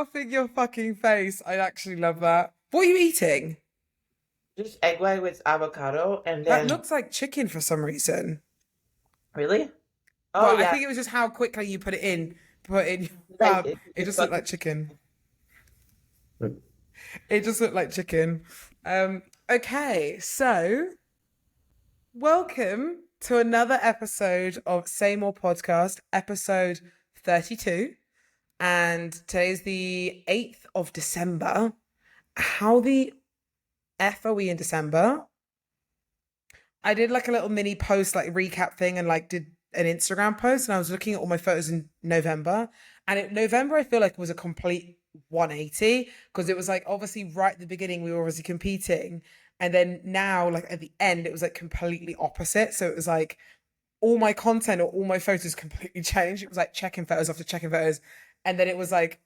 laughing your fucking face. I actually love that. What are you eating? Just egg white with avocado and That then looks like chicken for some reason. really? Oh Well, I yeah, think it was just how quickly you put it in. Put in your like mouth. It it's just looked fucking like chicken. It just looked like chicken. Okay, so welcome to another episode of Say More Podcast, episode 32. And today's the 8th of December. How the F are we in December? I did like a little mini post, like recap thing, and like did an Instagram post. And I was looking at all my photos in November. And November, I feel like was a complete 180 because it was like obviously right at the beginning, we were obviously competing. And then now, like at the end, it was like completely opposite. So it was like all my content or all my photos completely changed. It was like checking photos after checking photos. And then it was like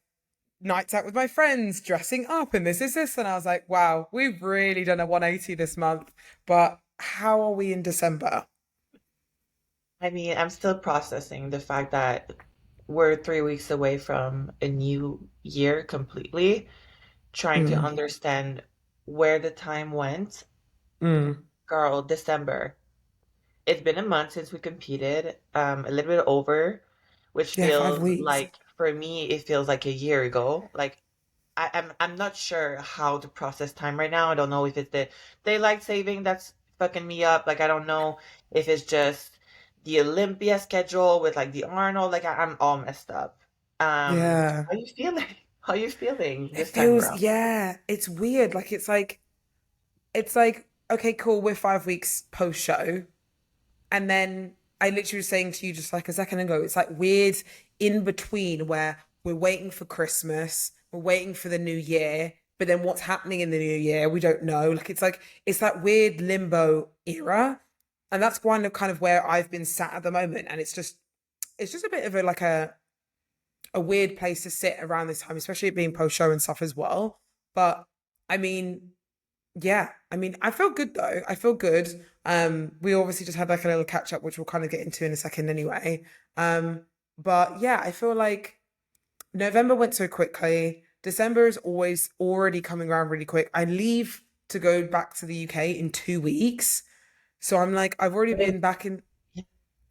nights out with my friends, dressing up, and this is this. And I was like, wow, we've really done a 180 this month. But how are we in December? I mean, I'm still processing the fact that we're 3 weeks away from a new year completely, trying to Mm, understand where the time went. mm. Girl, December. It's been a month since we competed, a little bit over, which Yeah, five feels weeks. like for me, it feels like a year ago. Like I'm not sure how to process time right now. I don't know if it's the daylight saving that's fucking me up. Like I don't know if it's just the Olympia schedule with like the Arnold. Like I'm all messed up. Yeah. How you feeling? How you feeling It this time feels, around? yeah, it's weird. Like it's like, okay, cool, we're 5 weeks post show. And then I literally was saying to you just like a second ago, it's like weird in between where we're waiting for Christmas, we're waiting for the new year, but then what's happening in the new year, we don't know. Like it's that weird limbo era. And that's kind of where I've been sat at the moment. And it's just a bit of a weird place to sit around this time, especially it being post show and stuff as well. But I mean, yeah, I mean, I feel good though. I feel good. We obviously just had like a little catch up, which we'll kind of get into in a second anyway. Um, but yeah, I feel like November went so quickly. December is always already coming around really quick. I leave to go back to the UK in 2 weeks. So I'm like, I've already But been back in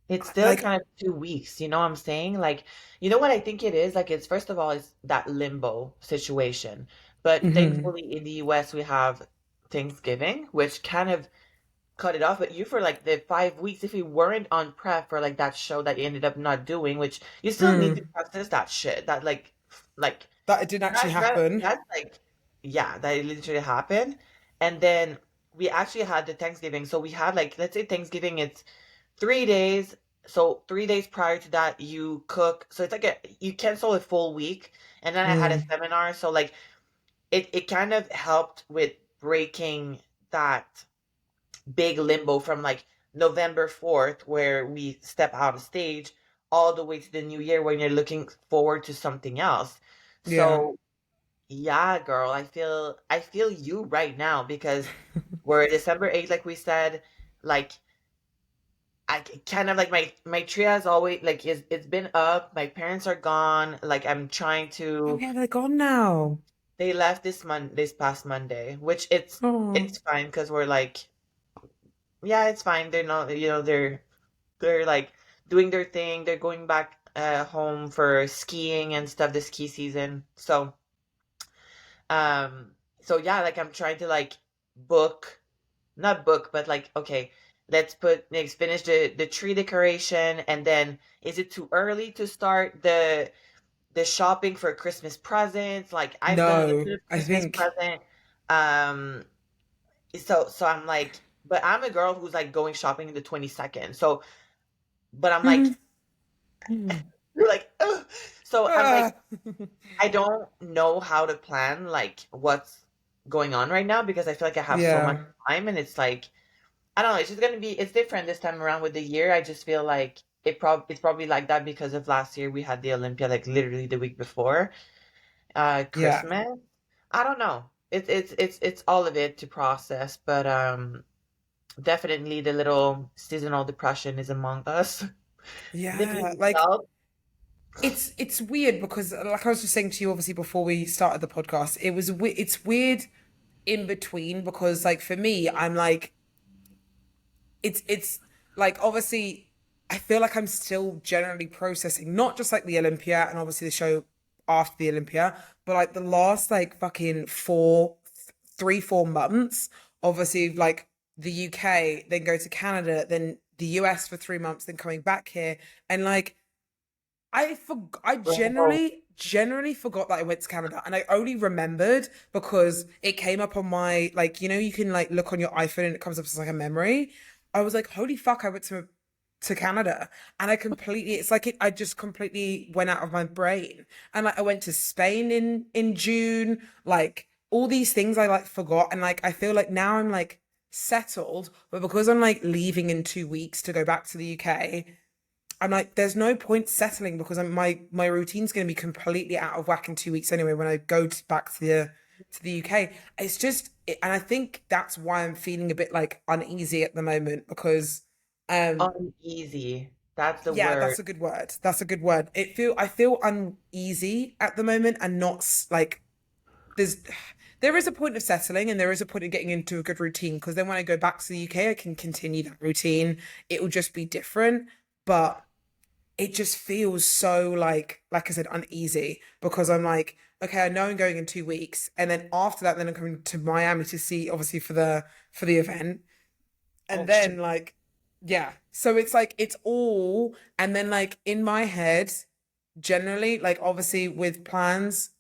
it's still like, kind of 2 weeks, you know what I'm saying? Like, you know what I think it is? Like, it's first of all, it's that limbo situation. But mhm. thankfully, in the US, we have Thanksgiving, which kind of cut it off. But you, for like the 5 weeks, if you weren't on prep for like that show that you ended up not doing, which you still need to Mm. process that shit, that like That it didn't actually happen. that's like, yeah, that it literally happened. And then we actually had the Thanksgiving. So we had like, let's say Thanksgiving, it's 3 days. So 3 days prior to that, you cook. So it's like you cancel a full week. And then I had a Mm. seminar. So like it kind of helped with breaking that big limbo from like November 4th, where we step out of stage, all the way to the new year when you're looking forward to something else. Yeah. So yeah, girl, I feel you right now because we're December 8th, like we said, like kind of like my tree has always like it's been up. My parents are gone. Like I'm trying Oh to. yeah, they're gone now. They left this past Monday, which it's Oh. it's fine because we're like, yeah, it's fine. They're not, they're like doing their thing. They're going back home for skiing and stuff this ski season. Um so yeah, like I'm trying to like book, not book, but like, okay, let's finish the tree decoration, and then is it too early to start the shopping for Christmas presents? Like I've done a little No, bit of I Christmas think. present. Um so I'm like, but I'm a girl who's like going shopping in the 22nd. So but I'm like, Mhm. you're like, ugh. So I'm like, Ah. I don't know how to plan like what's going on right now because I feel like I have so much Yeah, time, and it's like, I don't know, it's just gonna be, it's different this time around with the year. I just feel like it's probably like that because of last year we had the Olympia like literally the week before yeah, Christmas. I don't know. It's all of it to process, but definitely the little seasonal depression is among us. The yeah. baby Like self. it's weird because like I was just saying to you obviously before we started the podcast, it's weird in between because like for me, I'm like it's like obviously I feel like I'm still generally processing not just like the Olympia and obviously the show after the Olympia, but like the last like fucking 4 months, obviously like the UK, then go to Canada, then the US for 3 months, then coming back here. And like I Bro, generally forgot that I went to Canada, and I only remembered because it came up on my like you can like look on your iPhone and it comes up as like a memory. I was like, holy fuck, I went to Canada, and it's like I just completely went out of my brain. And like I went to Spain in June, like all these things I like forgot, and like I feel like now I'm like settled, but because I'm like leaving in 2 weeks to go back to the UK, I'm like, there's no point settling because my routine's going to be completely out of whack in 2 weeks anyway when I go back to the UK. It's just, and I think that's why I'm feeling a bit like uneasy at the moment because, um, uneasy. That's the yeah, word. that's a good word. That's a good word. I feel uneasy at the moment and not like there's there is a point of settling and there is a point of getting into a good routine because then when I go back to the UK, I can continue that routine. It will just be different, but it just feels so like I said, uneasy because I'm like, okay, I know I'm going in 2 weeks, and then after that, then I'm coming to Miami to see obviously for the event, Oh and shit. then like, yeah, so it's like it's all, and then like in my head, generally, like obviously with plans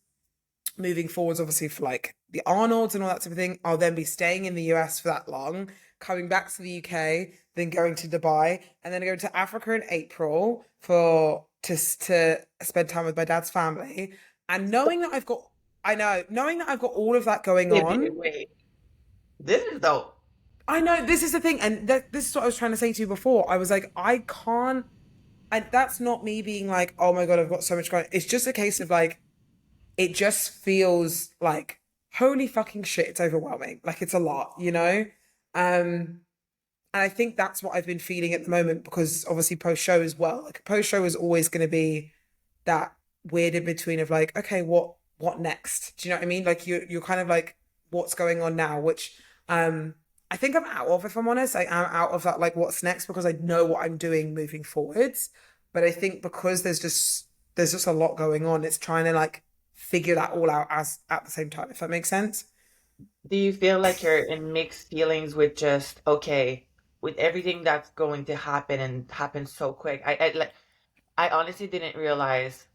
moving forwards, obviously for like the Arnolds and all that type of thing, I'll then be staying in the US for that long, coming back to the UK, then going to Dubai, and then going to Africa in April for to spend time with my dad's family. And knowing that I've got all of that going Wait, wait, on, wait. This is dope. I know this is the thing, and this is what I was trying to say to you before. I was like, I can't, and that's not me being like, oh my God, I've got so much going. It's just a case of like, it just feels like holy fucking shit, it's overwhelming. Like it's a lot, you know? And I think that's what I've been feeling at the moment because obviously post show as well. Like post show is always going to be that weird in between of like, okay, what next? Do you know what I mean? Like you're kind of like, what's going on now? Which um I think I'm out of, if I'm honest. I am out of that like what's next because I know what I'm doing moving forwards. But I think because there's just a lot going on, it's trying to like figure that all out as at the same time, if that makes sense. Do you feel like you're in mixed feelings with just, okay, with everything that's going to happen and happen so quick? I honestly didn't realize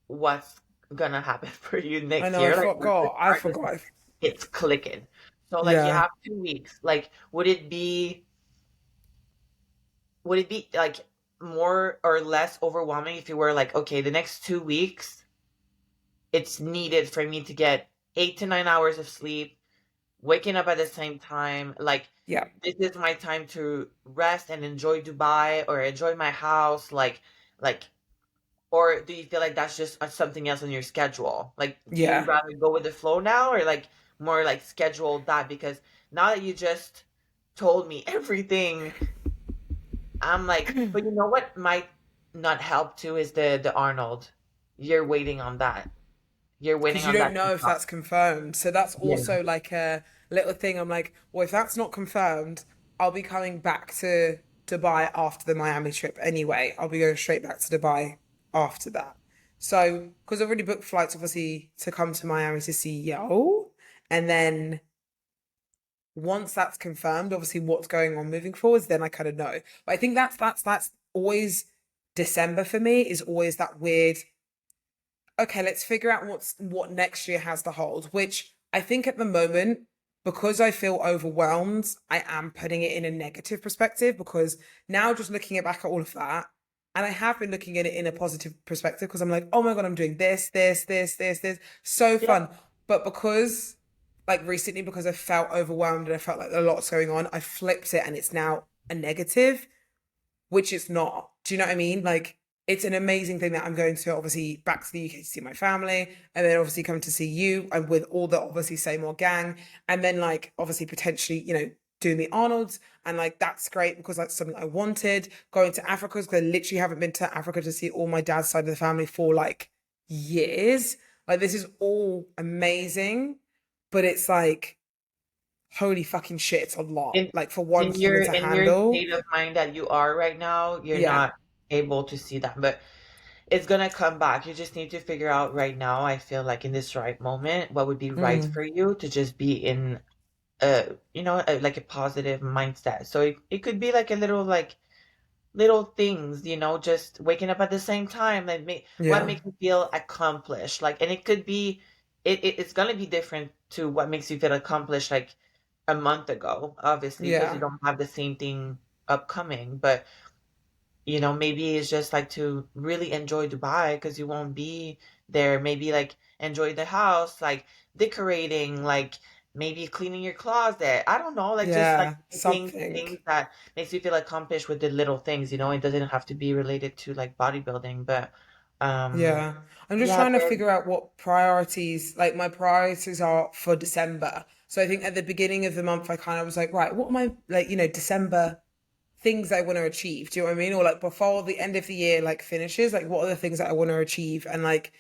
what's gonna happen for you I next know, I year. Like once it forgot. I starts, forgot. it's clicking. So like you Yeah. have 2 weeks. Like would it be like more or less overwhelming if you were like, okay, the next 2 weeks, it's needed for me to get 8 to 9 hours of sleep, waking up at the same time. Like Yeah. this is my time to rest and enjoy Dubai or enjoy my house. Like, or do you feel like that's just something else on your schedule? Like, do you Yeah. rather go with the flow now or like more like schedule that? Because now that you just told me everything, I'm like, but you know what might not help too is the Arnold. You're waiting on that. You're waiting Because you on don't that to know if come. that's confirmed. So that's Yeah. also like a little thing. I'm like, well, if that's not confirmed, I'll be coming back to Dubai after the Miami trip anyway. I'll be going straight back to Dubai after that. So, because I've already booked flights, obviously, to come to Miami to see Yo. And then once that's confirmed, obviously, what's going on moving forwards, then I kind of know. But I think that's always December for me is always that weird okay, let's figure out what next year has to hold, which I think at the moment, because I feel overwhelmed, I am putting it in a negative perspective because now just looking back at all of that, and I have been looking at it in a positive perspective because I'm like, oh my God, I'm doing this, so Yeah. fun. But because like recently, because I felt overwhelmed and I felt like a lot's going on, I flipped it and it's now a negative which it's not. Do you know what I mean? Like, it's an amazing thing that I'm going to obviously back to the UK to see my family, and then obviously come to see you and with all the obviously same old gang, and then like obviously potentially, doing the Arnold's, and like that's great because that's something I wanted. Going to Africa because I literally haven't been to Africa to see all my dad's side of the family for like years. Like this is all amazing, but it's like holy fucking shit, it's a lot. In Like for one human to in your handle. state of mind that you are right now, you're Yeah. not able to see that, but it's gonna come back. You just need to figure out right now, I feel like in this right moment, what would be right Mm. for you to just be in like a positive mindset. So it could be like a little like little things, just waking up at the same time, like what Yeah. makes you feel accomplished. Like, and it could be it's gonna be different to what makes you feel accomplished like a month ago, obviously, because you Yeah. don't have the same thing upcoming. But maybe it's just like to really enjoy Dubai because you won't be there. Maybe like enjoy the house, like decorating, like maybe cleaning your closet. I don't know, like just like Yeah. making Something. things that makes you feel accomplished with the little things, It doesn't have to be related to like bodybuilding, but um Yeah. I'm just yeah, trying to there figure out what priorities, like my priorities are for December. So I think at the beginning of the month, I kind of was like, right, what am I like, December things I want to achieve? Do you know what I mean? Or like before the end of the year like finishes, like what are the things that I want to achieve? And like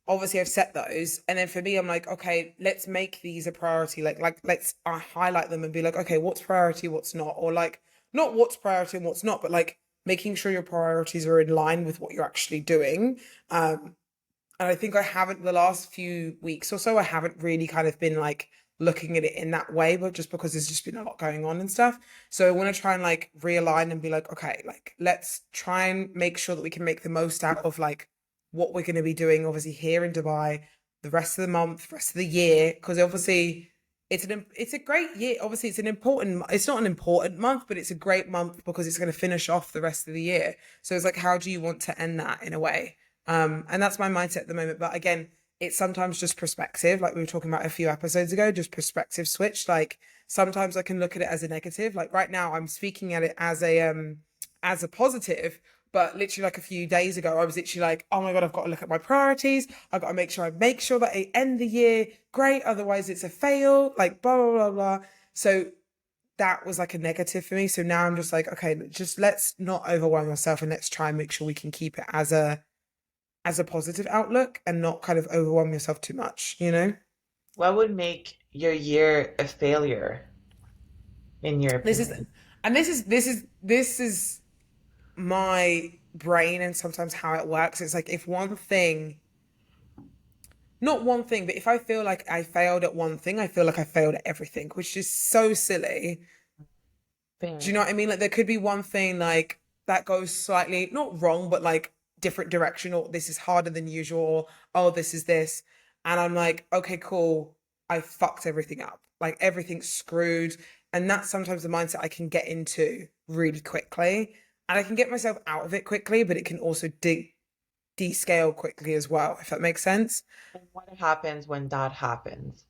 obviously I've set those. And then for me, I'm like, okay, let's make these a priority. Like let's highlight them and be like, okay, what's priority, what's not? Or like not what's priority and what's not, but like making sure your priorities are in line with what you're actually doing. Um, and I think I haven't the last few weeks or so, I haven't really kind of been like looking at it in that way, but just because there's just been a lot going on and stuff. So I want to try and like realign and be like, okay, like let's try and make sure that we can make the most out of like what we're going to be doing, obviously here in Dubai, the rest of the month, rest of the year, because obviously it's a great year. Obviously, it's not an important month, but it's a great month because it's going to finish off the rest of the year. So it's like, how do you want to end that in a way? And that's my mindset at the moment. But again, it's sometimes just perspective, like we were talking about a few episodes ago, just perspective switch. Like sometimes I can look at it as a negative. Like right now, I'm speaking at it as a positive. But literally, like a few days ago, I was literally like, "Oh my god, I've got to look at my priorities. I've got to make sure that I end the year great. Otherwise, it's a fail." Like blah blah blah blah. So that was like a negative for me. So now I'm just like, okay, just let's not overwhelm ourselves and let's try and make sure we can keep it as a positive outlook and not kind of overwhelm yourself too much? what would make your year a failure in your This is opinion? and this is my brain and sometimes how it works. It's like if one thing, not one thing, but if I feel like I failed at one thing, I feel like I failed at everything, which is so silly. Do you Fair. know what I mean? Like there could be one thing like that goes slightly not wrong, but like different direction, or this is harder than usual, or oh, this is this. And I'm like, okay, cool. I fucked everything up. Like everything's screwed. And that's sometimes the mindset I can get into really quickly. And I can get myself out of it quickly, but it can also descale quickly as well, if that makes sense. And what happens when that happens?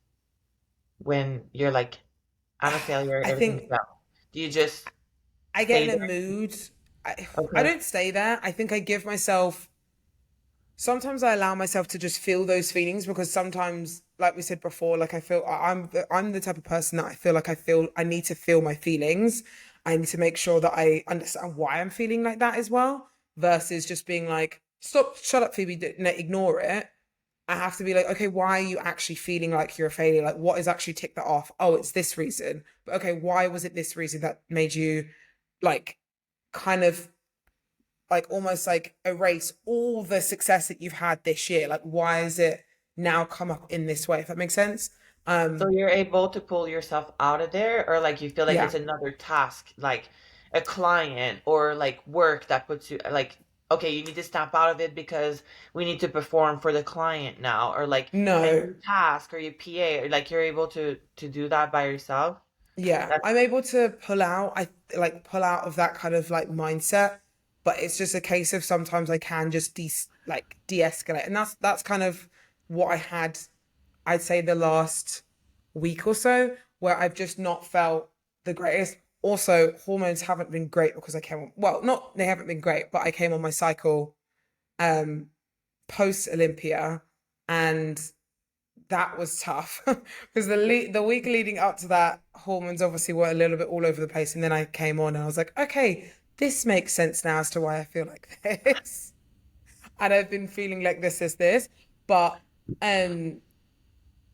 When you're like, I'm a failure, I everything's think well. Do you just I get stay in a there? mood. I Okay. don't stay there. I think I give myself sometimes I allow myself to just feel those feelings because sometimes, like we said before, like I feel I'm the type of person that I feel like I need to feel my feelings. I need to make sure that I understand why I'm feeling like that as well, versus just being like, stop, shut up, Phoebe, ignore it. I have to be like, okay, why are you actually feeling like you're a failure? Like, what is actually tick that off? Oh, it's this reason. But okay, why was it this reason that made you like kind of like almost like erase all the success that you've had this year? Like, why is it now come up in this way? If that makes sense. So you're able to pull yourself out of there, or like you feel like Yeah. it's another task, like a client or like work that puts you like, okay, you need to snap out of it because we need to perform for the client now, or like a No. new task or your PA, or like you're able to do that by yourself. Yeah. That's I'm able to pull out. I like pull out of that kind of like mindset, but it's just a case of sometimes I can just de-escalate, and that's kind of what I had. I'd say the last week or so where I've just not felt the greatest. Also, hormones haven't been great because I came on, well, not they haven't been great, but I came on my cycle um post Olympia, and that was tough because the week leading up to that, hormones obviously were a little bit all over the place, and then I came on and I was like, okay, this makes sense now as to why I feel like this, and I've been feeling like this, but um,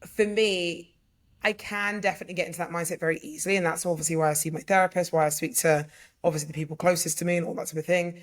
for me, I can definitely get into that mindset very easily, and that's obviously why I see my therapist, why I speak to obviously the people closest to me, and all that sort of thing,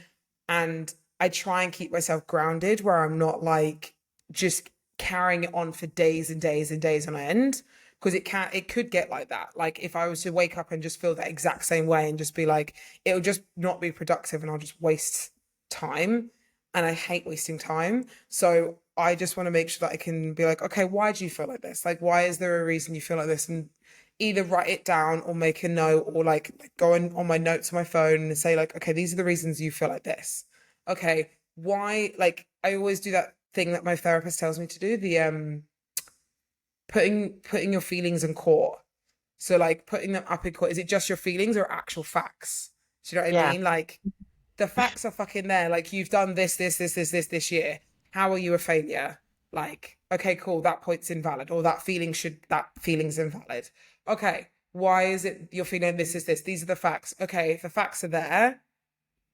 and I try and keep myself grounded where I'm not like just carrying it on for days and days and days on end because it could get like that. Like if I was to wake up and just feel that exact same way and just be like, it'll just not be productive and I'll just waste time. And I hate wasting time. So I just want to make sure that I can be like, okay, why do you feel like this? Like, why is there a reason you feel like this? And either write it down or make a note or like go on my notes on my phone and say like, okay, these are the reasons you feel like this. Okay, why? Like I always do that thing that my therapist tells me to do, the putting your feelings in court. So like putting them up in court. Is it just your feelings or actual facts? Do you know what I Yeah. mean? Like the facts are fucking there. Like you've done this year. How are you a failure? Like, okay, cool, that point's invalid, or that feeling's invalid. Okay, why is it you're feeling this? These are the facts. Okay, if the facts are there,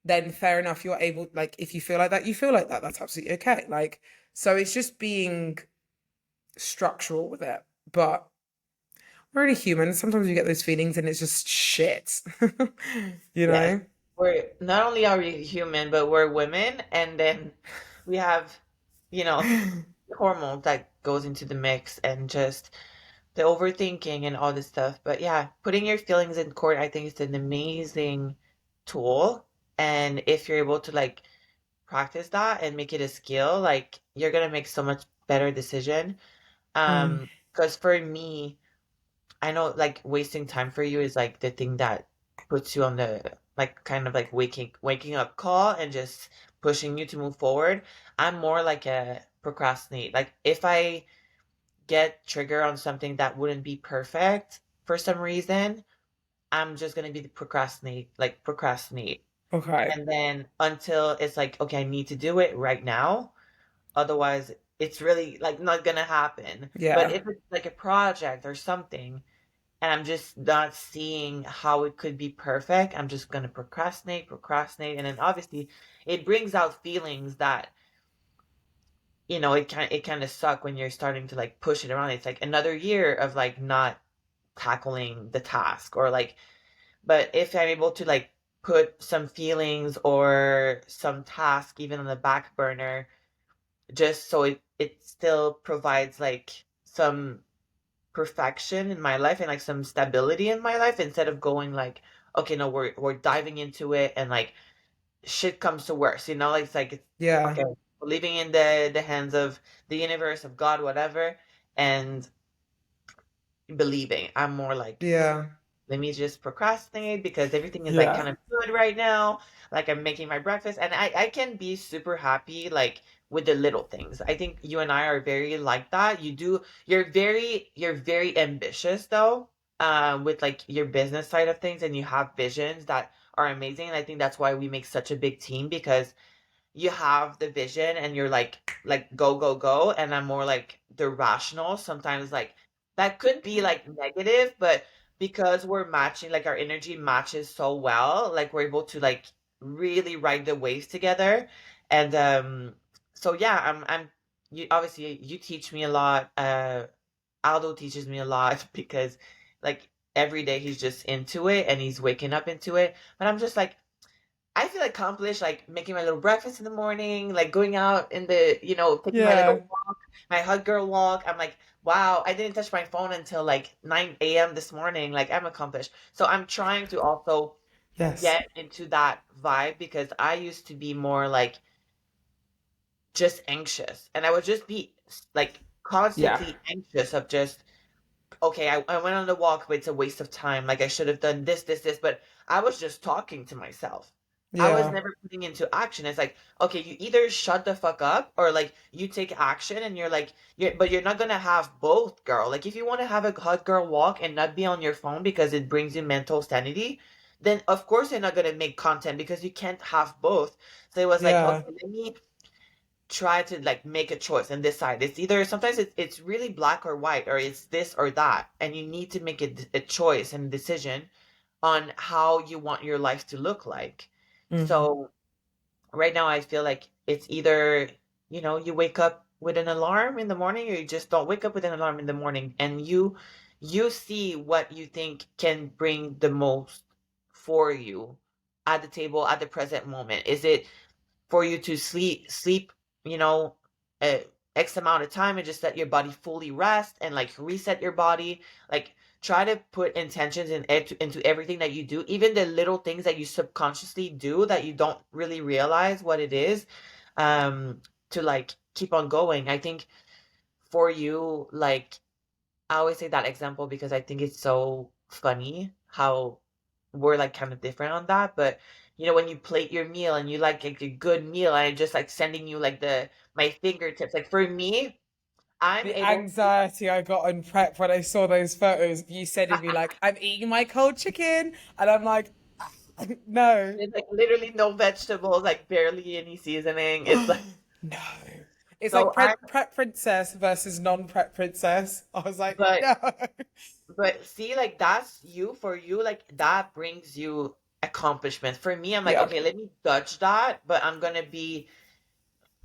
then fair enough, you're able, like, if you feel like that, you feel like that. That's absolutely okay. Like, so it's just being structural with it. But we're really human. Sometimes you get those feelings and it's just shit. You Yes. know? We're not only are we human, but we're women, and then we have, you know, hormones that goes into the mix and just the overthinking and all this stuff. But yeah, putting your feelings in court, I think is an amazing tool. And if you're able to like practice that and make it a skill, like you're gonna make so much better decision. Mm, Because for me, I know like wasting time for you is like the thing that puts you on the like kind of like waking up call and just pushing you to move forward. I'm more like a procrastinate. Like if I get triggered on something that wouldn't be perfect for some reason, I'm just gonna be the procrastinate. okay. And then until it's like, okay, I need to do it right now. Otherwise, it's really like not gonna happen. But Yeah. if it's like a project or something, and I'm just not seeing how it could be perfect, I'm just gonna procrastinate, and then obviously it brings out feelings that it kind of suck when you're starting to like push it around. It's like another year of like not tackling the task or like, but if I'm able to like put some feelings or some task even on the back burner just so it still provides like some perfection in my life and like some stability in my life instead of going like, okay, no, we're diving into it and like shit comes to worse, like it's Yeah. okay, we're leaving in the hands of the universe, of God, whatever, and believing. I'm more like, Yeah. let me just procrastinate because everything is like Yeah. kind of good right now. Like I'm making my breakfast and I can be super happy like with the little things. I think you and I are very like that. You're very ambitious though, with like your business side of things, and you have visions that are amazing. And I think that's why we make such a big team, because you have the vision and you're like go go go, and I'm more like the rational sometimes, like that could be like negative, but because we're matching, like our energy matches so well, like we're able to like really ride the waves together. And so yeah, I'm you obviously you teach me a lot. Aldo teaches me a lot because like every day he's just into it and he's waking up into it, but I'm just like, I feel accomplished, like making my little breakfast in the morning, like going out in taking my Yeah. little walk, my hug girl walk. I'm like, wow, I didn't touch my phone until like 9 a.m. this morning. Like, I'm accomplished. So I'm trying to also Yes. get into that vibe, because I used to be more like just anxious. And I would just be like Yeah. constantly anxious of just, okay, I went on the walk, but it's a waste of time. Like I should have done this, but I was just talking to myself. I was Yeah. never putting into action. It's like, okay, you either shut the fuck up or like you take action, and you're like, but you're not gonna have both, girl. Like if you want to have a hot girl walk and not be on your phone because it brings you mental sanity, then of course you're not gonna make content because you can't have both. So it was like, Yeah. okay, let me try to like make a choice and decide. It's either sometimes it's really black or white, or it's this or that, and you need to make a choice and decision on how you want your life to look like. Mm. So right now I feel like it's either, you wake up with an alarm in the morning, or you just don't wake up with an alarm in the morning, and you see what you think can bring the most for you at the table at the present moment. Is it for you to sleep, you know, a X amount of time and just let your body fully rest and like reset your body? Like try to put intentions into everything that you do, even the little things that you subconsciously do that you don't really realize what it is, um, to like keep on going. I think for you, like I always say that example because I think it's so funny how we're like kind of different on that. But when you plate your meal and you like a good meal, and just like sending you like the my fingertips. Like for me, I'm The able to anxiety I got on prep when I saw those photos of you sending me like, I'm eating my cold chicken, and I'm like, no. there's like literally no vegetables, like barely any seasoning. It's like No. It's like so I'm prep princess versus non-prep princess. I was like, but no. but see, like that's you. For you, like that brings you accomplishment. For me, I'm like, Yeah. okay, let me dodge that, but I'm gonna be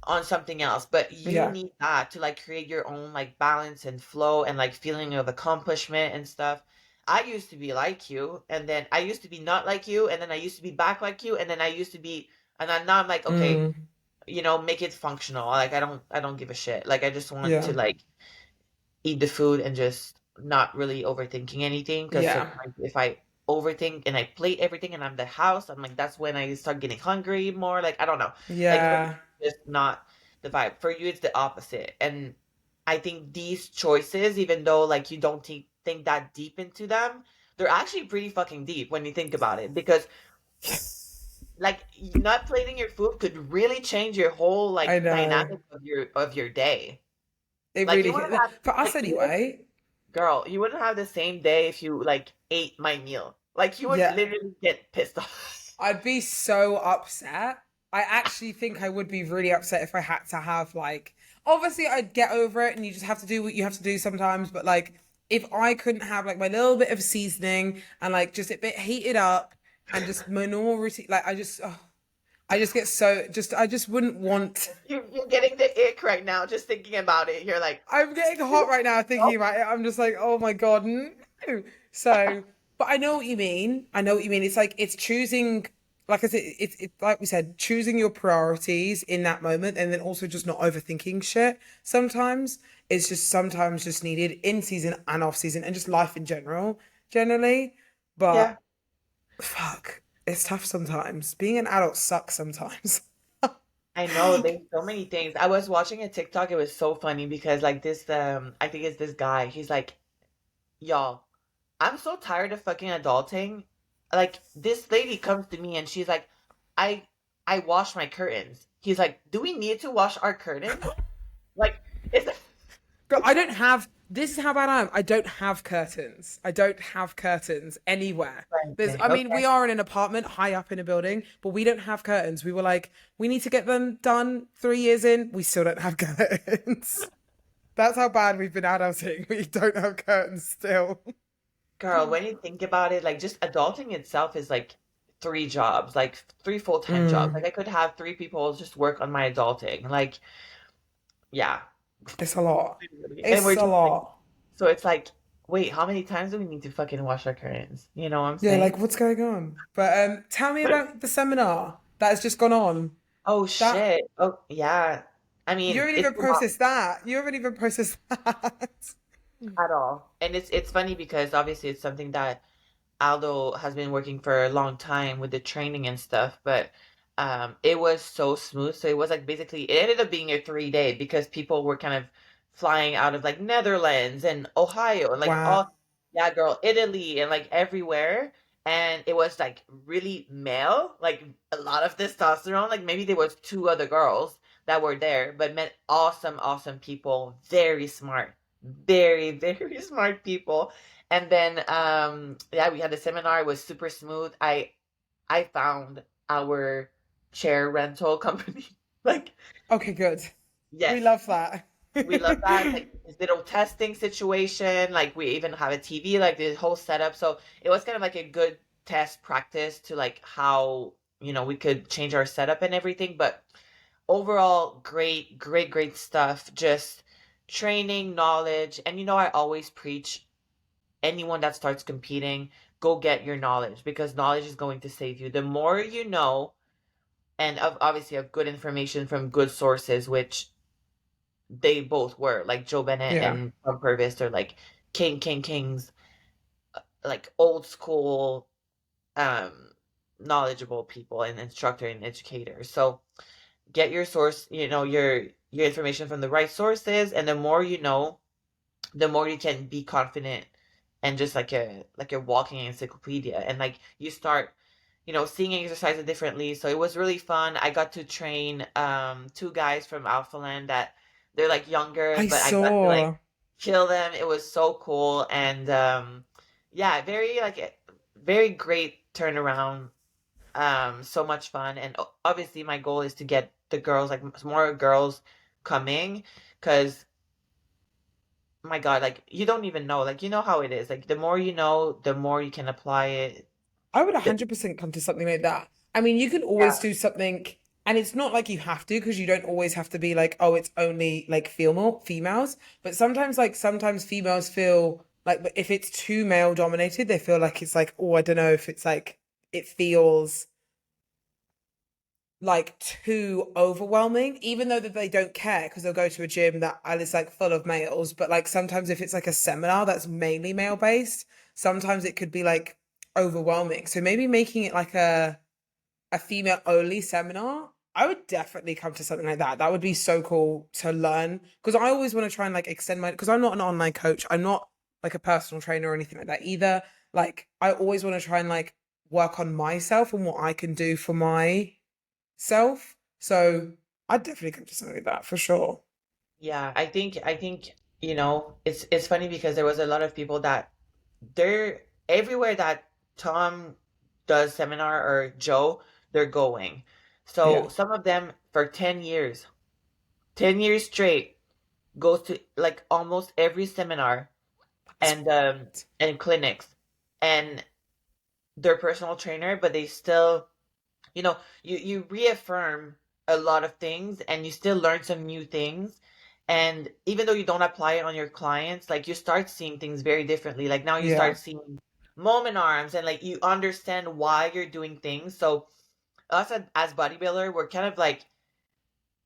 on something else. But you Yeah. need that to like create your own like balance and flow and like feeling of accomplishment and stuff. I used to be like you, and then I used to be not like you, and then I used to be back like you, and then I used to be, and then now I'm like, okay, Mm. make it functional. Like I don't give a shit. Like I just want Yeah. to like eat the food and just not really overthinking anything. Because Yeah. sometimes if I overthink and I plate everything and I'm the house, I'm like, that's when I start getting hungry more. Like, I don't know. Like, for me, Yeah. it's just not the vibe. For you, it's the opposite. And I think these choices, even though like you don't think that deep into them, they're actually pretty fucking deep when you think about it. Because like not plating your food could really change your whole I like know. dynamic of your day. It Like you really wouldn't hit have for us like you would anyway. Girl, you wouldn't have the same day if you like ate my meal. Like you would Yeah. literally get pissed off. I'd be so upset. I actually think I would be really upset if I had to have like obviously I'd get over it and you just have to do what you have to do sometimes, but like if I couldn't have like my little bit of seasoning and like just a bit heated up and just my normal routine like I just get so just I just wouldn't want You're getting the ick right now just thinking about it. You're like, I'm getting hot right now thinking nope. about it. I'm just like, oh my God, no. So, but I know what you mean. I know what you mean. It's like it's choosing, like I said, it's like we said, choosing your priorities in that moment, and then also just not overthinking shit. Sometimes it's just sometimes just needed in season and off season, and just life in generally. But Yeah. fuck, it's tough sometimes. Being an adult sucks sometimes. I know there's so many things. I was watching a TikTok. It was so funny because like this, I think it's this guy. He's like, y'all, I'm so tired of fucking adulting. Like this lady comes to me and she's like, I I wash my curtains. He's like, do we need to wash our curtains? Like, it's Girl, I don't have. This is how bad I am. I don't have curtains. I don't have curtains anywhere. I mean, okay. we are in an apartment high up in a building, but we don't have curtains. We were like, we need to get them done 3 years in. We still don't have curtains. That's how bad we've been adulting. We don't have curtains still. Girl, when you think about it, like just adulting itself is like three jobs, like three full-time jobs. Like Mm, I could have three people just work on my adulting. Like, yeah. it's a lot. Literally. And we're It's a just like, lot. so it's like, wait, how many times do we need to fucking wash our curtains? You know what I'm Yeah, saying? like what's going on? But tell me about the seminar that has just gone on. Oh That shit. Oh yeah. I you mean, haven't it's even about processed that. You haven't even processed that. at all. And it's funny because obviously it's something that Aldo has been working for a long time with the training and stuff, but it was so smooth. So it was like basically it ended up being a 3 day because people were kind of flying out of like Netherlands and Ohio and like Wow. all, yeah, girl, Italy and like everywhere. And it was like really male, like a lot of testosterone. Like maybe there was two other girls that were there, but met awesome, awesome people, very smart, very, very smart people. And then yeah, we had the seminar. It was super smooth. I found our chair rental company. Like Okay, good. Yes. We love that. We love that. Like this little testing situation. Like we even have a TV, like the whole setup. So it was kind of like a good test practice to like how, we could change our setup and everything. But overall, great, great, great stuff. Just training, knowledge. And I always preach anyone that starts competing, go get your knowledge because knowledge is going to save you. The more you know, and obviously of good information from good sources, which they both were, like Joe Bennett Yeah. and Tom Purvis are like kings, like old school, um, knowledgeable people and instructor and educators. So get your source, your information from the right sources, and the more you know, the more you can be confident and just like a walking encyclopedia. And like you start, seeing exercises differently. So it was really fun. I got to train two guys from Alpha Land that they're like younger, I but I got to like saw. kill them. It was so cool. And yeah, very like very great turnaround. So much fun. And obviously my goal is to get the girls, like more girls coming, because my God, like you don't even know, like you know how it is. Like the more you know, the more you can apply it. I would The, 100% come to something like that. I mean, you can always yeah, do something, and it's not like you have to because you don't always have to be like, oh, it's only like females. But sometimes females feel like if it's too male dominated, they feel like it's like, oh, I don't know if it's like it feels like too overwhelming, even though that they don't care because they'll go to a gym that is like full of males. But like sometimes if it's like a seminar that's mainly male based, sometimes it could be like overwhelming. So maybe making it like a female only seminar. I would definitely come to something like that. That would be so cool to learn because I always want to try and like extend my because I'm not an online coach. I'm not like a personal trainer or anything like that either. Like I always want to try and like work on myself and what I can do for my self. So I'd definitely come to something like that for sure. yeah. I think it's funny because there was a lot of people that they're everywhere that Tom does seminar or Joe, they're going. So Yeah. some of them for 10 years, 10 years straight, goes to like almost every seminar That's and clinics, and their personal trainer, but they still, you reaffirm a lot of things and you still learn some new things. And even though you don't apply it on your clients, like you start seeing things very differently. Like now you yeah. start seeing moment arms and like you understand why you're doing things. So us as bodybuilder, we're kind of like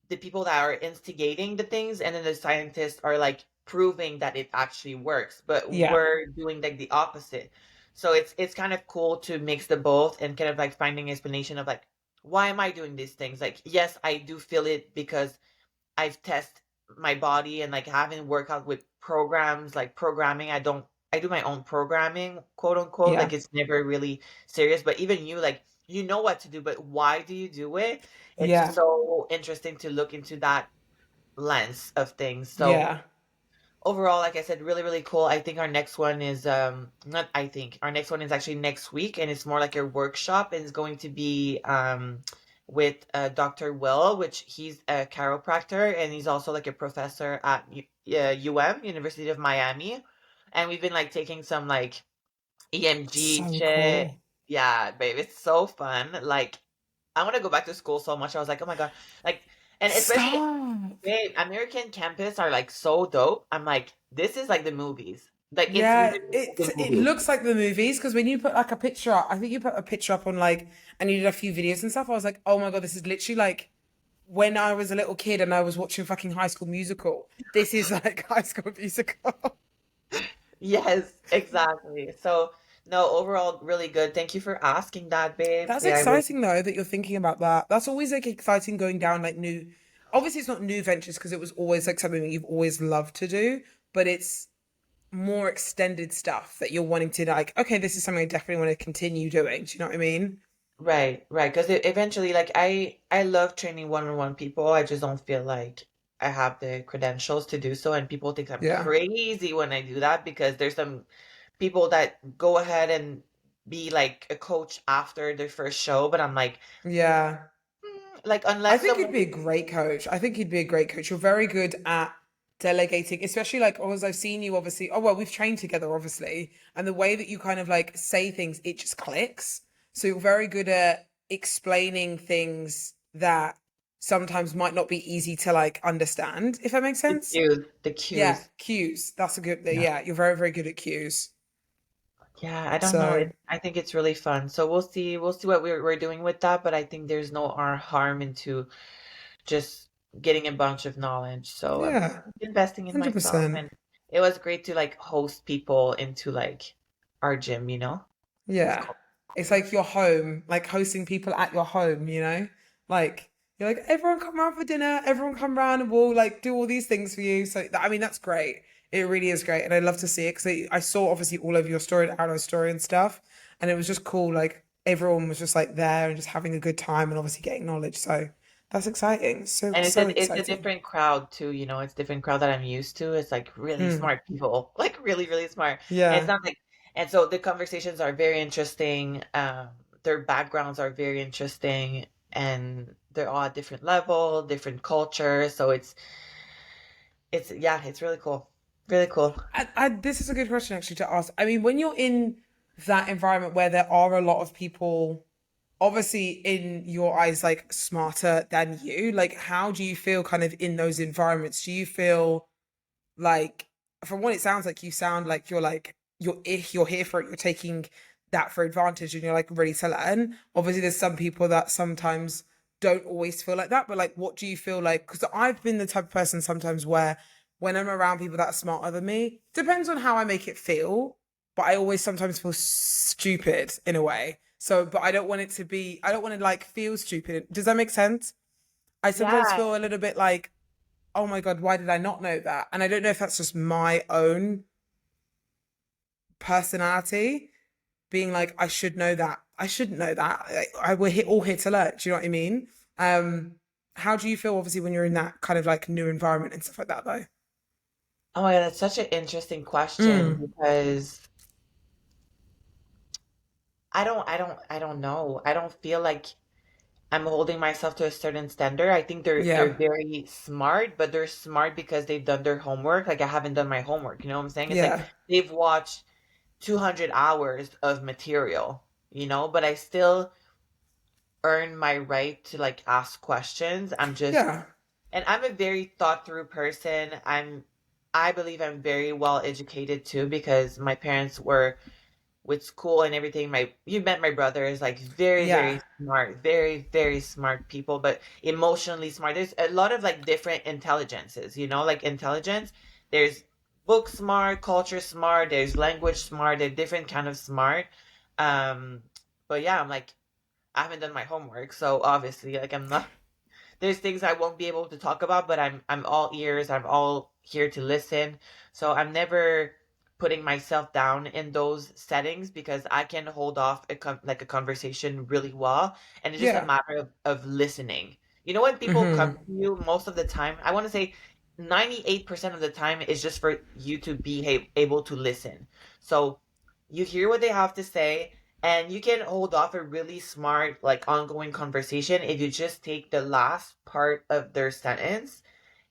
the people that are instigating the things, and then the scientists are like proving that it actually works, but Yeah. we're doing like the opposite. So it's kind of cool to mix the both and kind of like finding explanation of like, why am I doing these things? Like yes, I do feel it because I've tested my body and like having workout with programs like programming. I do my own programming, quote unquote. Yeah. Like it's never really serious, but even you, like you know what to do, but why do you do it? It's Yeah. so interesting to look into that lens of things. So Yeah. overall, like I said, really, really cool. I think our next one is not I think our next one is actually next week, and it's more like a workshop, and it's going to be with Dr. Will, which he's a chiropractor and he's also like a professor at University of Miami. And we've been like taking some like EMG So shit. cool. Yeah, babe, it's so fun. Like I want to go back to school so much. I was like, oh my God. Like, and especially Stop. babe, American campus are like so dope. I'm like, this is like the movies. Like it's Yeah, literally the it movies. looks like the movies because when you put like a picture up, I think you put a picture up on like and you did a few videos and stuff. I was like, oh my God, this is literally like when I was a little kid and I was watching fucking High School Musical. This is like High School Musical. Yes, exactly. So no, overall really good. Thank you for asking that, babe. That's Yeah, I really exciting though that you're thinking about that. That's always like exciting going down like new. Obviously, it's not new ventures because it was always like something that you've always loved to do, but it's more extended stuff that you're wanting to like. Okay, this is something I definitely want to continue doing. Do you know what I mean? right. Because eventually, like I love training one-on-one people. I just don't feel like I have the credentials to do so, and people think I'm Yeah. crazy when I do that because there's some people that go ahead and be like a coach after their first show, but I'm like, Yeah. Like I unless think someone you'd be a great coach. I think you'd be a great coach. You're very good at delegating, especially like as I've seen you obviously. Oh well, we've trained together obviously, and the way that you kind of like say things, it just clicks. So you're very good at explaining things that sometimes might not be easy to like understand, if that makes the sense. cues, the Yeah, cues. cues. That's a good. Yeah. Yeah, you're very very good at cues. Yeah, I don't know. So I think it's really fun. So we'll see what we're doing with that, but I think there's no harm into just getting a bunch of knowledge. So I'm yeah, investing in myself, 100%. and it was great to like host people into like our gym, It was Yeah. cool. It's like your home, like hosting people at your home, you know? Like you're like, everyone come around for dinner, everyone come around and we'll like do all these things for you. So I mean that's great. It really is great. And I love to see it because I saw obviously all over your story, the Aldo story and stuff. And it was just cool. Like everyone was just like there and just having a good time and obviously getting knowledge. So that's exciting. So, And so it's a exciting. different crowd too, It's a different crowd that I'm used to. It's like really Mm, smart people, like really, really smart. And it's yeah. not like, and so the conversations are very interesting. Their backgrounds are very interesting, and they're all at different level, different culture. So yeah, it's really cool, really cool. This is a good question actually to ask. I mean, when you're in that environment where there are a lot of people, obviously in your eyes, like smarter than you, like how do you feel kind of in those environments? Do you feel like, from what it sounds like, you sound like you're here for it, you're taking that for advantage and you're like ready to learn. Obviously, there's some people that sometimes don't always feel like that, but like what do you feel like? Because I've been the type of person sometimes where when I'm around people that are smarter than me, depends on how I make it feel, but I always sometimes feel stupid in a way. So, but I don't want it to be, I don't want to like feel stupid. Does that make sense? I sometimes Yeah, feel a little bit like, oh my God, why did I not know that? And I don't know if that's just my own personality being like, I should know that. I shouldn't know that. We're all here to learn. Do you know what I mean? Um, how do you feel, obviously, when you're in that kind of like new environment and stuff like that, though? oh my God, that's such an interesting question Mm, because I don't know. I don't feel like I'm holding myself to a certain standard. I think they're yeah, very smart, but they're smart because they've done their homework. Like I haven't done my homework, you know what I'm saying? It's like yeah, they've watched 200 hours of material, but I still earn my right to like ask questions. yeah, And I'm a very thought through person. I believe I'm very well educated too because my parents were with school and everything. You met my brother is like very, yeah, very smart, very, very smart people, but emotionally smart. There's a lot of like different intelligences, like intelligence. There's book smart, culture smart, there's language smart, there's different kind of smart. Um, but yeah, I'm like, I haven't done my homework, so obviously like I'm not there's things I won't be able to talk about, but I'm all ears. I'm all here to listen. So I'm never putting myself down in those settings because I can hold off like a conversation really well, and it's just a yeah. matter of listening. When people come Hmm. to you, most of the time, I want to say 98% of the time is just for you to be able to listen. So you hear what they have to say, and you can hold off a really smart, like ongoing conversation if you just take the last part of their sentence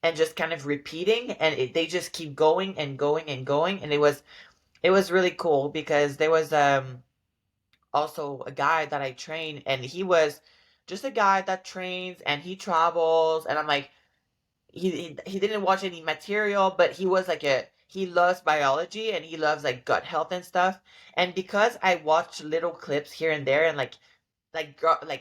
and just kind of repeating, and they just keep going and going and going. And it was really cool because there was also a guy that I trained, and he was just a guy that trains and he travels, and I'm like, he didn't watch any material, but he loves biology and he loves like gut health and stuff. And because I watched little clips here and there and like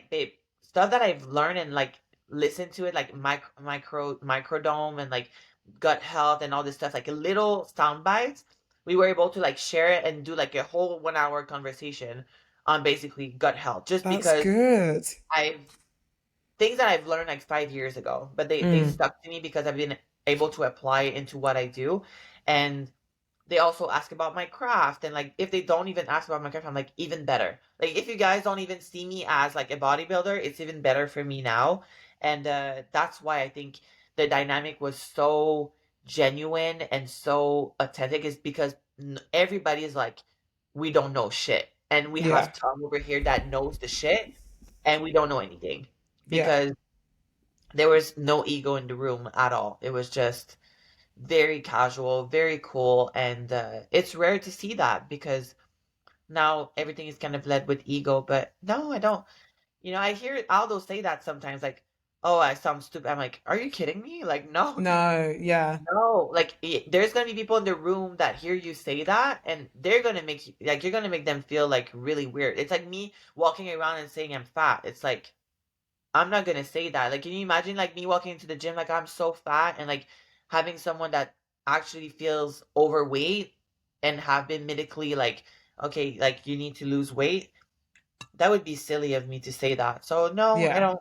the stuff that I've learned and like listened to it like microdome and like gut health and all this stuff like little sound bites, we were able to like share it and do like a whole 1 hour conversation on basically gut health just That's because good. I've things that I've learned like 5 years ago, but they Mm, stuck to me because I've been able to apply it into what I do. And they also ask about my craft, and like if they don't even ask about my craft, I'm like even better. Like if you guys don't even see me as like a bodybuilder, it's even better for me now. And that's why I think the dynamic was so genuine and so authentic is because everybody is like, we don't know shit, and we yeah, have Tom over here that knows the shit, and we don't know anything yeah. because there was no ego in the room at all. It was just very casual, very cool, and it's rare to see that because now everything is kind of led with ego. But no, I don't. You know, I hear Aldo say that sometimes, like, "Oh, I sound stupid." I'm like, "Are you kidding me?" Like, no, No, yeah, no. Like, there's gonna be people in the room that hear you say that, and they're gonna make you like you're gonna make them feel like really weird. It's like me walking around and saying I'm fat. It's like I'm not gonna say that. Like, can you imagine like me walking into the gym like I'm so fat and like having someone that actually feels overweight and have been medically like, okay, like you need to lose weight? That would be silly of me to say that. So no, I yeah, don't.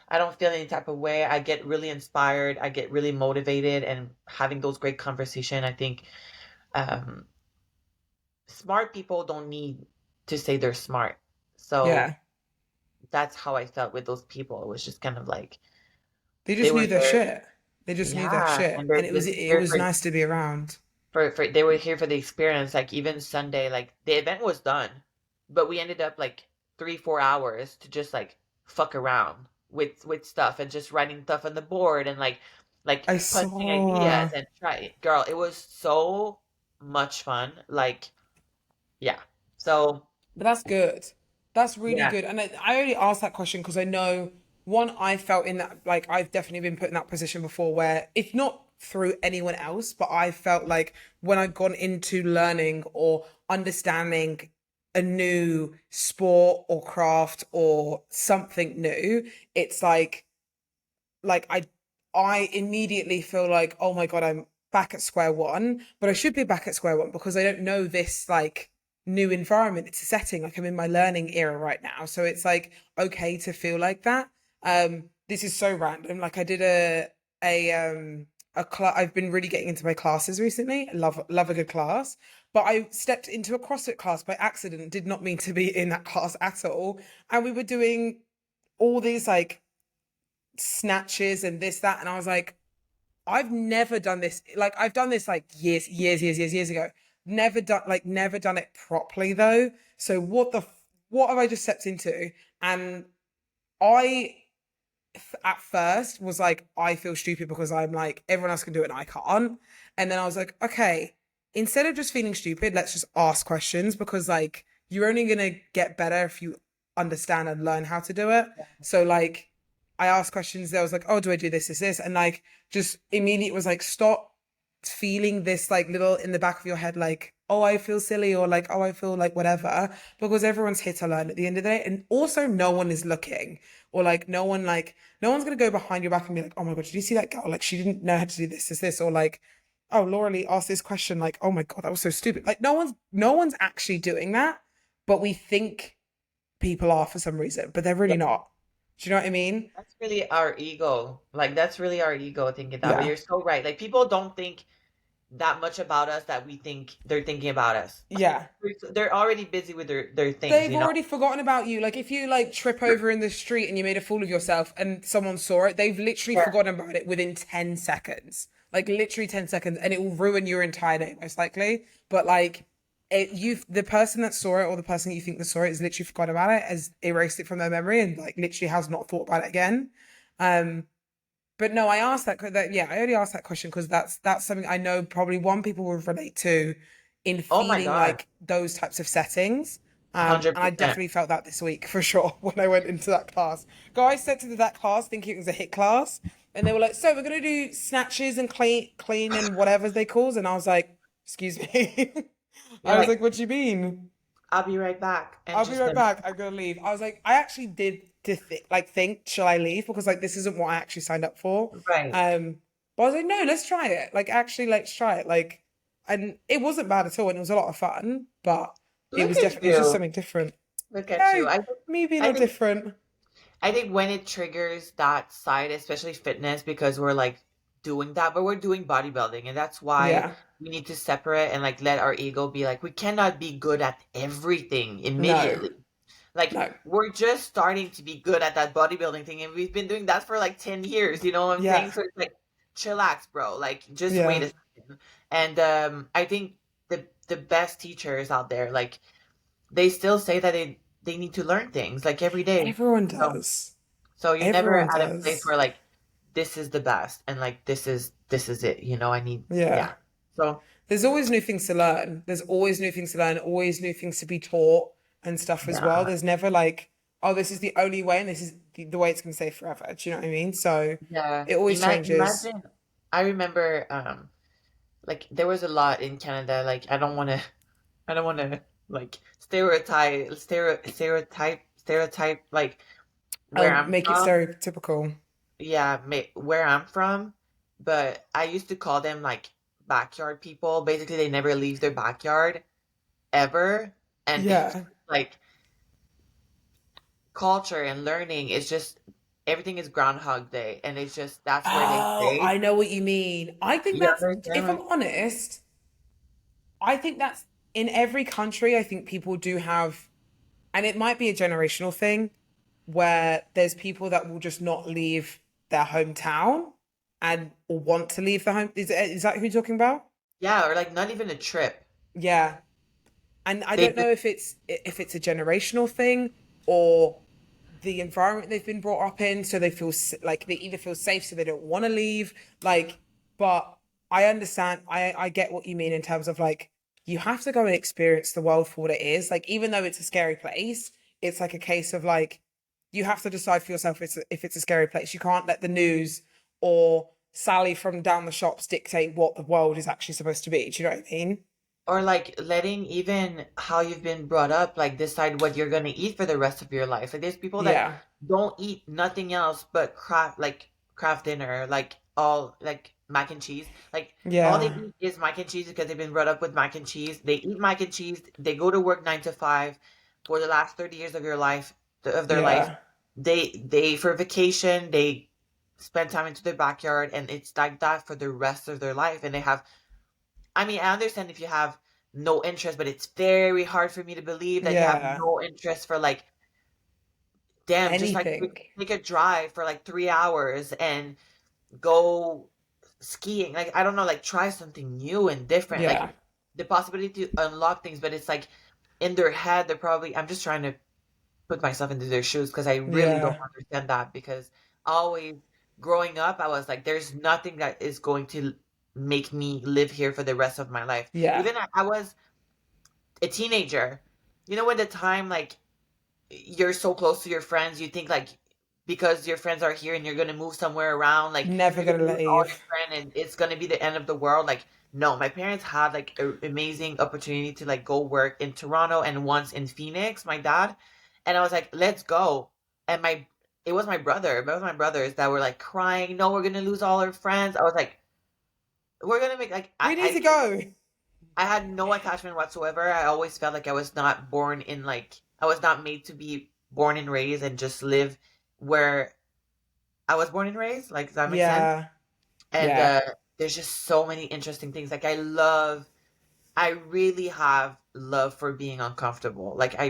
I don't feel any type of way. I get really inspired. I get really motivated, and having those great conversation. I think um, smart people don't need to say they're smart. So yeah. that's how I felt with those people. It was just kind of like They they just were knew their there. shit. They just knew their Yeah, shit, and and they're it was just it here was nice to be around. for they were here for the experience. Like even Sunday, like the event was done, but we ended up like 3 4 hours to just like fuck around with stuff and just writing stuff on the board and like I punching saw, ideas and try. Girl, it was so much fun. Like yeah, so but that's good. That's really yeah, good. And I only asked that question because I know one, I felt in that, like, I've definitely been put in that position before where, if not through anyone else, but I felt like when I'd gone into learning or understanding a new sport or craft or something new, it's like I immediately feel like, oh my God, I'm back at square one, but I should be back at square one because I don't know this like new environment. It's a setting, like I'm in my learning era right now. So it's like okay to feel like that. This is so random. Like I did I've been really getting into my classes recently. I love a good class. But I stepped into a CrossFit class by accident, did not mean to be in that class at all. And we were doing all these like snatches and this, that. And I was like, I've never done this. Like, I've done this like years ago. Never done it properly though. So what have I just stepped into? And I, at first, was like, I feel stupid because I'm like, everyone else can do it and I can't. And then I was like, okay, instead of just feeling stupid, let's just ask questions because like, you're only going to get better if you understand and learn how to do it. So like, I asked questions. There was like, oh, do I do this? And like, just immediately was like, stop feeling this like little in the back of your head, like, oh, I feel silly or like, oh, I feel like whatever, because everyone's here to learn at the end of the day. And also, no one is looking or like, no one's going to go behind your back and be like, oh my God, did you see that girl? Like, she didn't know how to do this. Or like, oh, Lauralie asked this question. Like, oh my God, that was so stupid. Like, no one's actually doing that, but we think people are for some reason, but they're really not. Do you know what I mean? that's really our ego. Like that's really our ego thinking that way. Yeah. You're so right. Like people don't think that much about us that we think they're thinking about us. Yeah. They're already busy with their things, They've you know? already forgotten about you. Like if you like trip over in the street and you made a fool of yourself and someone saw it, they've literally Yeah. forgotten about it within 10 seconds. Like literally 10 seconds and it will ruin your entire day most likely. But like the person that saw it or the person you think that saw it has literally forgotten about it, has erased it from their memory and like literally has not thought about it again. Um but no, I asked that yeah, I only asked that question because that's something I know probably one people will relate to in Oh my feeling God. like those types of settings. And I 100%. definitely felt that this week for sure when I went into that class. Guys said to that class thinking it was a hit class, and they were like, "So we're gonna do snatches and clean and whatever they calls," and I was like, "Excuse me." You're I was like, like, "What do you mean?" I'll be right back. And I'll be just right back. I'm gonna leave. I was like, I actually did think, shall I leave? Because like this isn't what I actually signed up for. right. Um, but I was like, no, let's try it. Like actually, let's try it. Like, and it wasn't bad at all, and it was a lot of fun. But Look at it was just you. something different. Look You at know, you. me being I all think different. I think when it triggers that side, especially fitness, because we're like doing that, but we're doing bodybuilding, and that's why Yeah. we need to separate and like let our ego be like, we cannot be good at everything No. immediately. Like No. we're just starting to be good at that bodybuilding thing, and we've been doing that for like 10 years, you know what I'm saying? Yeah. So it's like chillax, bro. Like just wait Yeah. a second. And I think the best teachers out there, like they still say that they need to learn things like every day. Everyone So does. so you're never Everyone at a place does. where like this is the best, and like this is it. I need, Yeah. yeah. So There's always new things to learn. There's always new things to learn, always new things to be taught and stuff as well. yeah, There's never like, oh, this is the only way and this is the way it's going to stay forever. Do you know what I mean? So yeah. it always changes. Imagine. I remember, like there was a lot in Canada. Like I don't want to like stereotype like where I'll I'm make it from. stereotypical. Yeah, where I'm from, but I used to call them like backyard people. Basically, they never leave their backyard ever, and it's Yeah. like culture and learning is just everything is Groundhog Day, and it's just that's where they Oh, stay. I know what you mean. I think You that's, understand? if I'm Like, honest, I think that's in every country. I think people do have, and it might be a generational thing where there's people that will just not leave their hometown and or want to leave the home. Is that who you're talking about? yeah, or like not even a trip. Yeah. And I They don't just know if it's a generational thing or the environment they've been brought up in, so they feel like they either feel safe, so they don't want to leave. Like, but I understand. I get what you mean in terms of like you have to go and experience the world for what it is. Like, even though it's a scary place, it's like a case of like you have to decide for yourself if it's a scary place. You can't let the news or Sally from down the shops dictate what the world is actually supposed to be. Do you know what I mean? or like letting even how you've been brought up like decide what you're gonna eat for the rest of your life. Like there's people that Yeah. don't eat nothing else but craft dinner, like all like mac and cheese. Like all they Yeah. eat is mac and cheese because they've been brought up with mac and cheese. They eat mac and cheese. They go to work 9 to 5 for the last 30 years of your life of their life. Yeah. They for vacation they spend time into their backyard and it's like that for the rest of their life and they have I mean, I understand if you have no interest, but it's very hard for me to believe that you have Yeah. no interest for like, damn, just like Anything. take a drive for like 3 hours and go skiing. Like, I don't know, like try something new and different. Like Yeah. the possibility to unlock things, but it's like in their head, they're probably, I'm just trying to put myself into their shoes because I really don't Yeah. understand that because always growing up, I was like, there's nothing that is going to make me live here for the rest of my life. Yeah. Even I was a teenager, when the time like you're so close to your friends, you think like because your friends are here and you're gonna move somewhere around, like Never you're gonna gonna lose all your leave. friends and it's gonna be the end of the world. Like, no, my parents had like an amazing opportunity to like go work in Toronto and once in Phoenix, my dad. And I was like, let's go. And it was my brother, both my brothers that were like crying, no, we're gonna lose all our friends. I was like, we're gonna make like We need to go. I had no attachment whatsoever. I always felt like I was not born in like I was not made to be born and raised and just live where I was born and raised. Like, does that make sense? Yeah. And Yeah. there's just so many interesting things. Like I really have love for being uncomfortable. Like I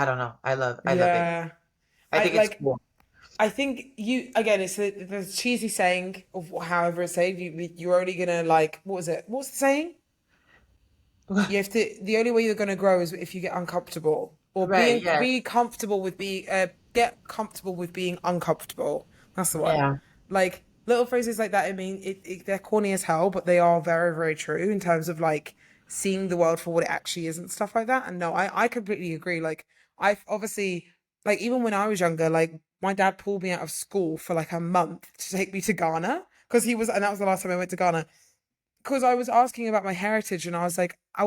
don't know. I love it. Yeah. I I think it's like cool. I think you again it's the cheesy saying of however it's said, you're only gonna like what was it? What's the saying? You have to the only way you're gonna grow is if you get uncomfortable. Or Right, being yes. be comfortable with being get comfortable with being uncomfortable. That's the one. Yeah. Like little phrases like that, I mean, they're corny as hell, but they are very, very true in terms of like seeing the world for what it actually is and stuff like that. And no, I completely agree. Like, I've obviously, like, even when I was younger, like, my dad pulled me out of school for like a month to take me to Ghana because and that was the last time I went to Ghana. Because I was asking about my heritage and I was like, are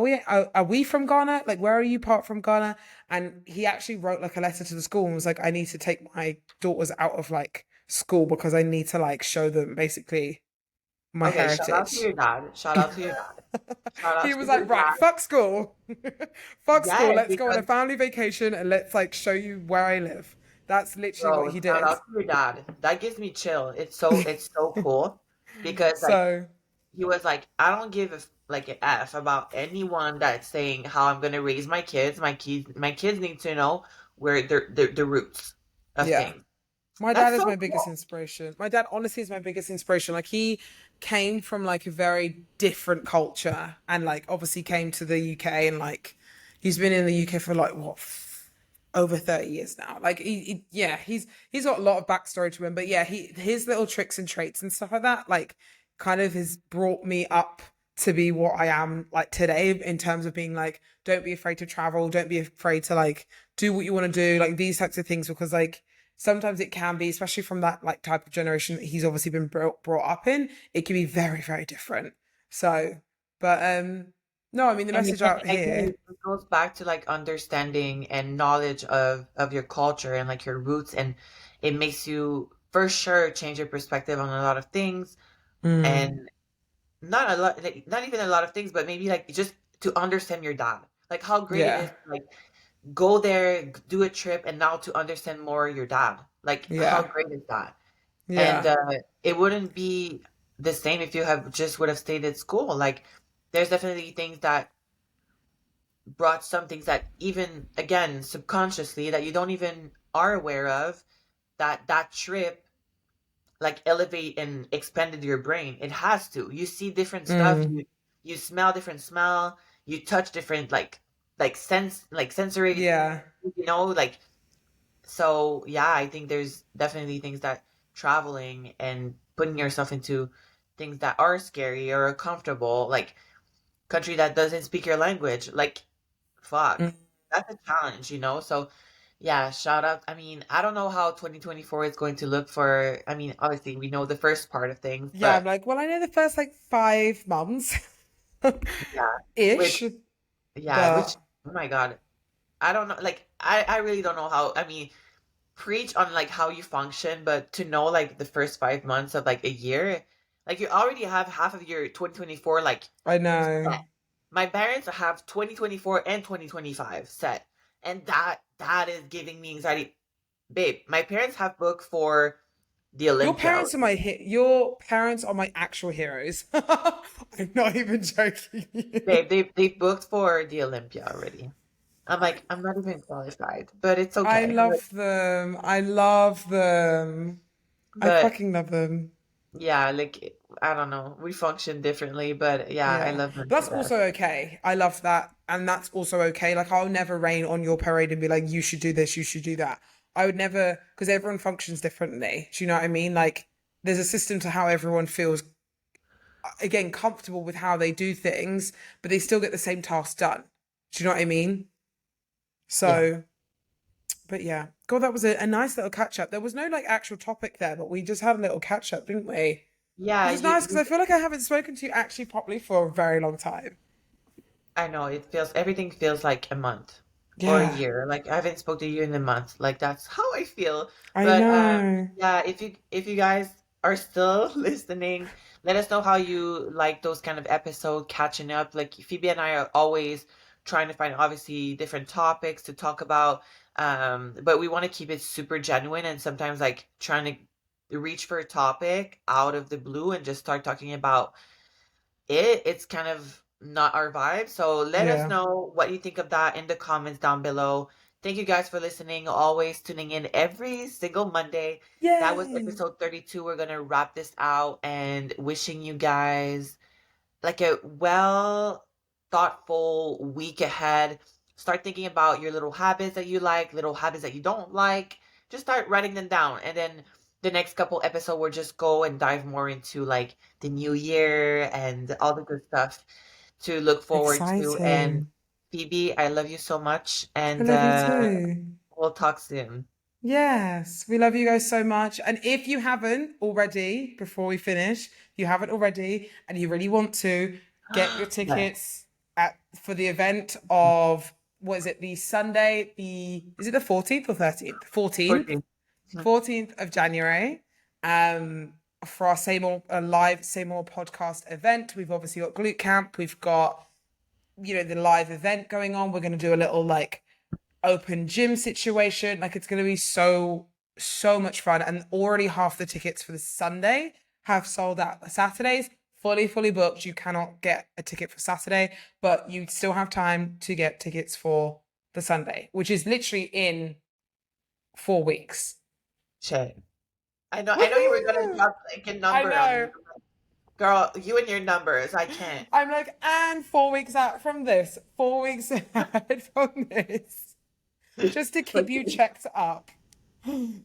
we from Ghana? Like, where are you part from Ghana? And he actually wrote like a letter to the school and was like, I need to take my daughters out of like school because I need to like show them basically my Okay, shout out to heritage. your dad. Shout out to your dad. Shout out He to was your like, right, dad. fuck school. Fuck school. Yes, Let's go on a because family vacation and let's like show you where I live. That's literally what bro, he shout did. out to your dad. That gives me chill. It's so cool because like So, he was like, I don't give like an F about anyone that's saying how I'm gonna raise my kids. My kids need to know where the roots of yeah. things. My dad That's is so my biggest cool. inspiration. My dad honestly is my biggest inspiration. Like he came from like a very different culture and like obviously came to the UK and like he's been in the UK for like what over 30 years now. Like yeah, he's got a lot of backstory to him, but yeah, his little tricks and traits and stuff like that, like kind of has brought me up to be what I am like today in terms of being like, don't be afraid to travel, don't be afraid to like do what you want to do, like these types of things, because like sometimes it can be, especially from that like type of generation that he's obviously been brought up in, it can be very, very different. So, but no, I mean the And message out again, here, it goes back to like understanding and knowledge of your culture and like your roots, and it makes you for sure change your perspective on a lot of things, mm, and not a lot, like, not even a lot of things, but maybe like just to understand your dad, like how great it yeah, is to like go there, do a trip, and now to understand more your dad. Like how yeah, great is that? And yeah. it wouldn't be the same if you have just would have stayed at school. Like there's definitely things that brought some things that even again subconsciously that you don't even are aware of, that that trip like elevate and expanded your brain. It has to. You see different stuff, Mm, you smell different smell, you touch different like sense, like sensory, yeah. like, so yeah, I think there's definitely things that traveling and putting yourself into things that are scary or uncomfortable, like country that doesn't speak your language, like fuck, Mm. that's a challenge. So yeah, shout out. I mean, I don't know how 2024 is going to look for, I mean, obviously we know the first part of things, Yeah, I'm but like, well, I know the first like 5 months yeah, which, ish, yeah, which, but oh my God, I don't know, like, I really don't know how, I mean, preach on like how you function, but to know like the first 5 months of like a year, like you already have half of your 2024 like I set. know. My parents have 2024 and 2025 set, and that is giving me anxiety. Babe, my parents have booked for the Olympia already. Your parents are my actual heroes. I'm not even joking you. Babe, they booked for the Olympia already. I'm like, I'm not even qualified, but it's I okay. I'm like, love them. I love them. I but fucking love them. yeah, like I don't know. We function differently, but yeah, I Yeah. love them But to that's death. also okay. I love that. And that's also okay. Like, I'll never rain on your parade and be like, you should do this, you should do that. I would never, because everyone functions differently. Do you know what I mean? Like, there's a system to how everyone feels, again, comfortable with how they do things, but they still get the same task done. Do you know what I mean? Yeah. So, but yeah. God, that was a nice little catch up. There was no like actual topic there, but we just had a little catch up, didn't we? Yeah, Which is nice because I feel like I haven't spoken to you actually properly for a very long time. I know everything feels like a month or a Yeah. year. Like I haven't spoke to you in a month. Like that's how I feel. I But know. yeah, if you guys are still listening, let us know how you like those kind of episode catching up. Like Phoebe and I are always trying to find obviously different topics to talk about. But we want to keep it super genuine, and sometimes like trying to reach for a topic out of the blue and just start talking about it's kind of not our vibe. So let us Yeah. know what you think of that in the comments down below. Thank you guys for listening, always tuning in every single Monday. That was Yay. episode 32. We're going to wrap this out and wishing you guys like a well thoughtful week ahead. Start thinking about your little habits that you like, little habits that you don't like. Just start writing them down. And then the next couple episodes, we'll just go and dive more into like the new year and all the good stuff to look forward to. And Exciting. Phoebe, I love you so much. I And love you too. we'll talk soon. Yes, we love you guys so much. And if you haven't already, before we finish, if you haven't already and you really want to, get your Yes. tickets at for the event of what is it, the Sunday, the is it the 14th or 13th? 14th. 14. 14th of January. Um, for our Same Old live Same Old podcast event. We've obviously got glute camp, we've got the live event going on. We're gonna do a little like open gym situation. Like it's going to be so much fun. And already half the tickets for the Sunday have sold out. The Saturdays fully booked. You cannot get a ticket for Saturday, but you still have time to get tickets for the Sunday, which is literally in 4 weeks. Shit. I know you were gonna Woohoo! drop like a I number on me. know. Girl, you and your numbers, I can't. I'm like, and 4 weeks out from this, 4 weeks ahead from this. just to keep you checked up.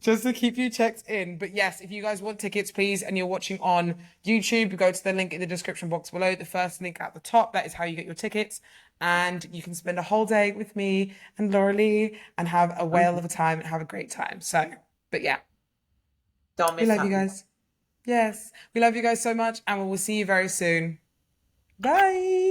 Just to keep you checked in. But yes, if you guys want tickets, please, and you're watching on YouTube, go to the link in the description box below, the first link at the top. That is how you get your tickets. And you can spend a whole day with me and Lauralie and have a whale of a time and have a great time. So, but yeah, Don't we miss love you out. guys. Yes, we love you guys so much, and we will see you very soon. Bye.